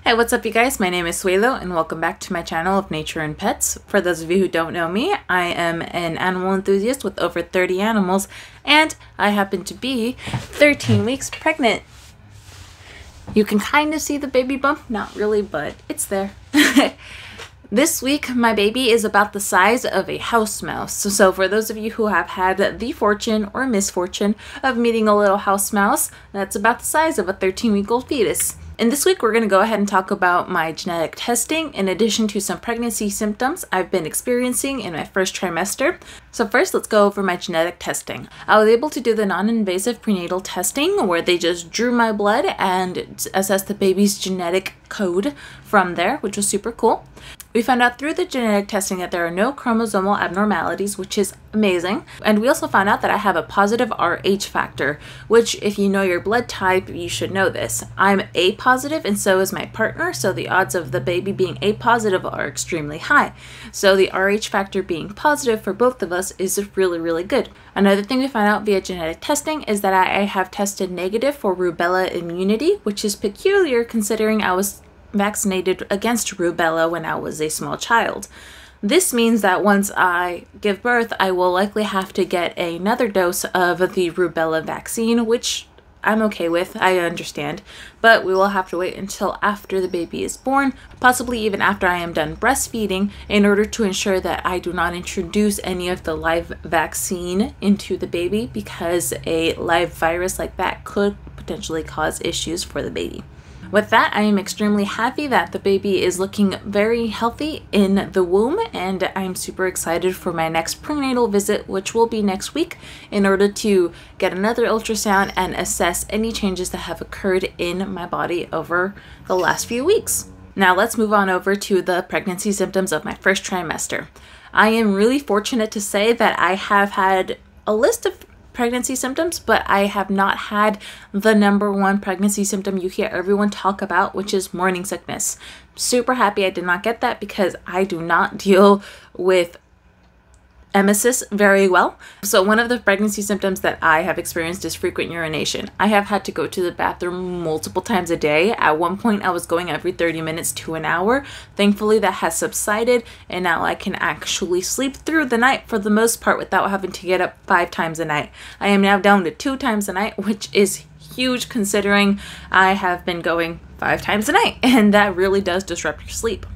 Hey, what's up you guys? My name is Suelo and welcome back to my channel of Nature and Pets. For those of you who don't know me, I am an animal enthusiast with over 30 animals and I happen to be 13 weeks pregnant. You can kind of see the baby bump, not really, but it's there. This week, my baby is about the size of a house mouse. So for those of you who have had the fortune or misfortune of meeting a little house mouse, that's about the size of a 13-week-old fetus. And this week, we're going to go ahead and talk about my genetic testing in addition to some pregnancy symptoms I've been experiencing in my first trimester. So first, let's go over my genetic testing. I was able to do the non-invasive prenatal testing where they just drew my blood and assessed the baby's genetic code from there, which was super cool. We found out through the genetic testing that there are no chromosomal abnormalities, which is amazing. And we also found out that I have a positive Rh factor, which if you know your blood type, you should know this. I'm A positive and so is my partner, so the odds of the baby being A positive are extremely high. So the Rh factor being positive for both of us is really, really good. Another thing we found out via genetic testing is that I have tested negative for Rubella Immunity, which is peculiar considering I was vaccinated against rubella when I was a small child. This means that once I give birth, I will likely have to get another dose of the rubella vaccine, which I'm okay with, I understand, but we will have to wait until after the baby is born, possibly even after I am done breastfeeding, in order to ensure that I do not introduce any of the live vaccine into the baby, because a live virus like that could potentially cause issues for the baby. With that, I am extremely happy that the baby is looking very healthy in the womb, and I'm super excited for my next prenatal visit, which will be next week, in order to get another ultrasound and assess any changes that have occurred in my body over the last few weeks. Now let's move on over to the pregnancy symptoms of my first trimester. I am really fortunate to say that I have had a list of pregnancy symptoms, but I have not had the #1 pregnancy symptom you hear everyone talk about, which is morning sickness. Super happy I did not get that because I do not deal with emesis very well. So one of the pregnancy symptoms that I have experienced is frequent urination. I have had to go to the bathroom multiple times a day. At one point I was going every 30 minutes to an hour. Thankfully that has subsided and now I can actually sleep through the night for the most part without having to get up 5 times a night. I am now down to 2 times a night, which is huge considering I have been going 5 times a night, and that really does disrupt your sleep.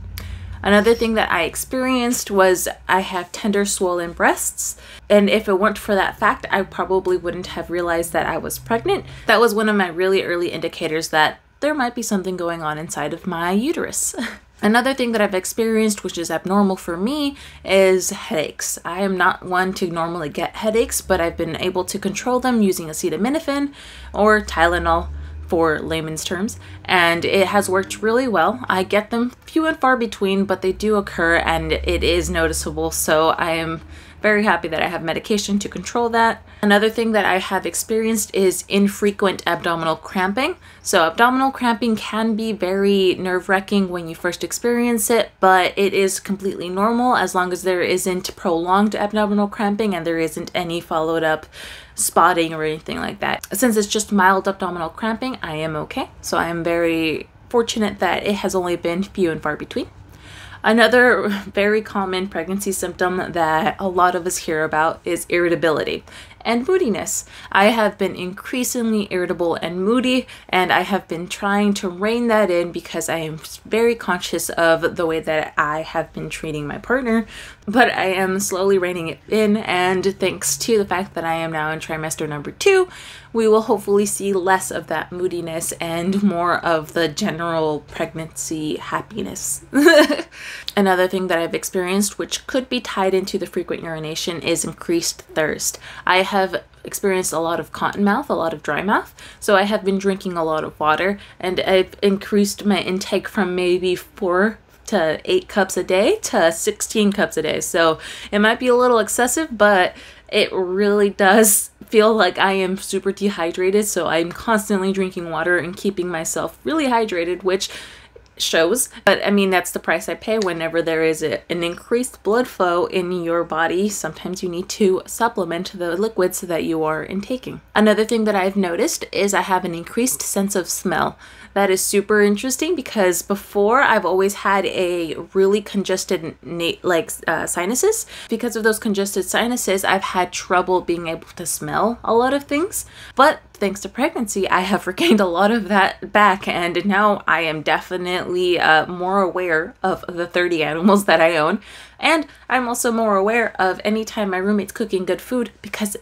Another thing that I experienced was I have tender swollen breasts, and if it weren't for that fact, I probably wouldn't have realized that I was pregnant. That was one of my really early indicators that there might be something going on inside of my uterus. Another thing that I've experienced, which is abnormal for me, is headaches. I am not one to normally get headaches, but I've been able to control them using acetaminophen or Tylenol, for layman's terms, and it has worked really well. I get them few and far between, but they do occur and it is noticeable, so I am very happy that I have medication to control that. Another thing that I have experienced is infrequent abdominal cramping. So abdominal cramping can be very nerve-wracking when you first experience it, but it is completely normal as long as there isn't prolonged abdominal cramping and there isn't any followed up spotting or anything like that. Since it's just mild abdominal cramping, I am okay. So I am very fortunate that it has only been few and far between. Another very common pregnancy symptom that a lot of us hear about is irritability and moodiness. I have been increasingly irritable and moody, and I have been trying to rein that in because I am very conscious of the way that I have been treating my partner, but I am slowly reining it in, and thanks to the fact that I am now in trimester #2, we will hopefully see less of that moodiness and more of the general pregnancy happiness. Another thing that I've experienced, which could be tied into the frequent urination, is increased thirst. I have experienced a lot of cotton mouth, a lot of dry mouth, so I have been drinking a lot of water, and I've increased my intake from maybe 4 to 8 cups a day to 16 cups a day. So it might be a little excessive, but it really does feel like I am super dehydrated, so I'm constantly drinking water and keeping myself really hydrated, which shows. But I mean, that's the price I pay whenever there is an increased blood flow in your body. Sometimes you need to supplement the liquids that you are intaking. Another thing that I've noticed is I have an increased sense of smell. that is super interesting because before I've always had a really congested sinuses. Because of those congested sinuses, I've had trouble being able to smell a lot of things. But thanks to pregnancy, I have regained a lot of that back, and now I am definitely more aware of the 30 animals that I own. And I'm also more aware of any time my roommate's cooking good food because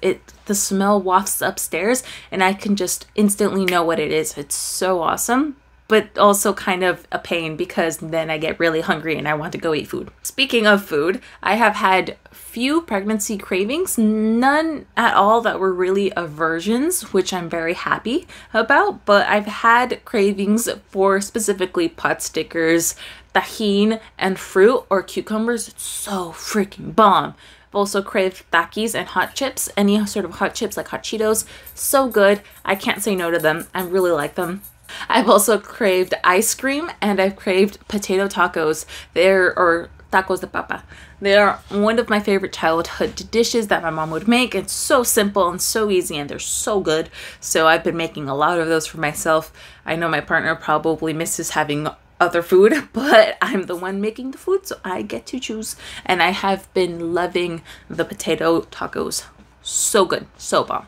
the smell wafts upstairs and I can just instantly know what it is. It's so awesome, but also kind of a pain because then I get really hungry and I want to go eat food. Speaking of food, I have had few pregnancy cravings, none at all that were really aversions, which I'm very happy about, but I've had cravings for specifically pot stickers, tahini, and fruit or cucumbers. It's so freaking bomb. I've also craved Takis and hot chips, any sort of hot chips like hot Cheetos. So good. I can't say no to them. I really like them. I've also craved ice cream and I've craved potato tacos. Or tacos de papa. They're one of my favorite childhood dishes that my mom would make. It's so simple and so easy and they're so good. So I've been making a lot of those for myself. I know my partner probably misses having other food, but I'm the one making the food, so I get to choose. And I have been loving the potato tacos. So good, so bomb.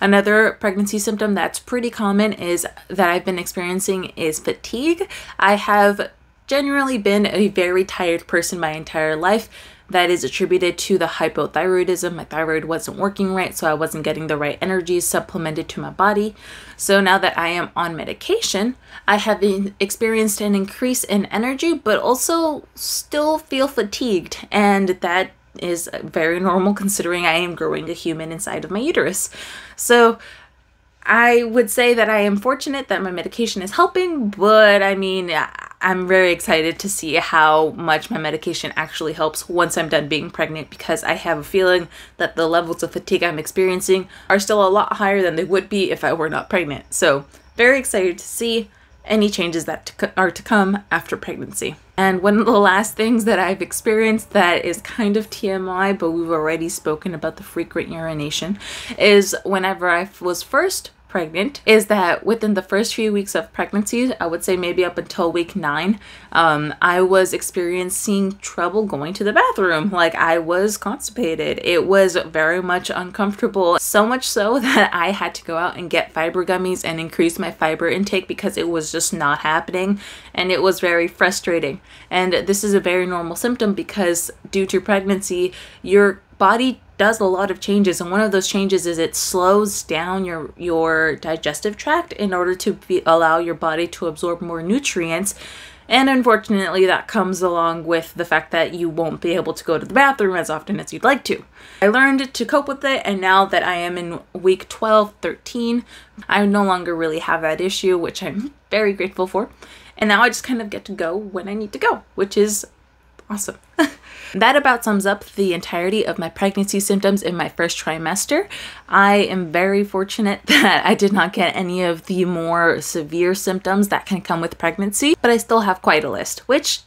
Another pregnancy symptom that's pretty common is that I've been experiencing is fatigue. I have generally been a very tired person my entire life. That is attributed to the hypothyroidism. My thyroid wasn't working right, so I wasn't getting the right energy supplemented to my body. So now that I am on medication, I have experienced an increase in energy, but also still feel fatigued. And that is very normal considering I am growing a human inside of my uterus. So I would say that I am fortunate that my medication is helping, but I mean, I'm very excited to see how much my medication actually helps once I'm done being pregnant, because I have a feeling that the levels of fatigue I'm experiencing are still a lot higher than they would be if I were not pregnant. So very excited to see any changes that are to come after pregnancy. And one of the last things that I've experienced that is kind of TMI, but we've already spoken about the frequent urination, is whenever I was first pregnant, is that within the first few weeks of pregnancy, I would say maybe up until week 9, I was experiencing trouble going to the bathroom. Like, I was constipated. It was very much uncomfortable, so much so that I had to go out and get fiber gummies and increase my fiber intake because it was just not happening, and it was very frustrating. And this is a very normal symptom because due to pregnancy, your body does a lot of changes, and one of those changes is it slows down your digestive tract in order to allow your body to absorb more nutrients. And unfortunately, that comes along with the fact that you won't be able to go to the bathroom as often as you'd like to. I learned to cope with it, and now that I am in week 12, 13, I no longer really have that issue, which I'm very grateful for. And now I just kind of get to go when I need to go, which is awesome. That about sums up the entirety of my pregnancy symptoms in my first trimester. I am very fortunate that I did not get any of the more severe symptoms that can come with pregnancy, but I still have quite a list, which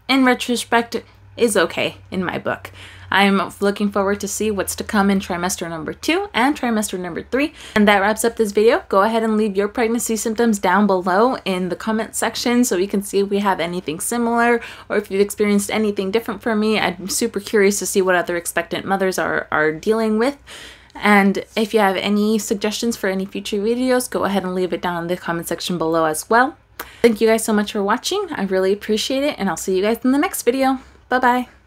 in retrospect is okay in my book. I'm looking forward to see what's to come in trimester number 2 and trimester number 3. And that wraps up this video. Go ahead and leave your pregnancy symptoms down below in the comment section so we can see if we have anything similar or if you've experienced anything different from me. I'm super curious to see what other expectant mothers are dealing with. And if you have any suggestions for any future videos, go ahead and leave it down in the comment section below as well. Thank you guys so much for watching. I really appreciate it, and I'll see you guys in the next video. Bye-bye.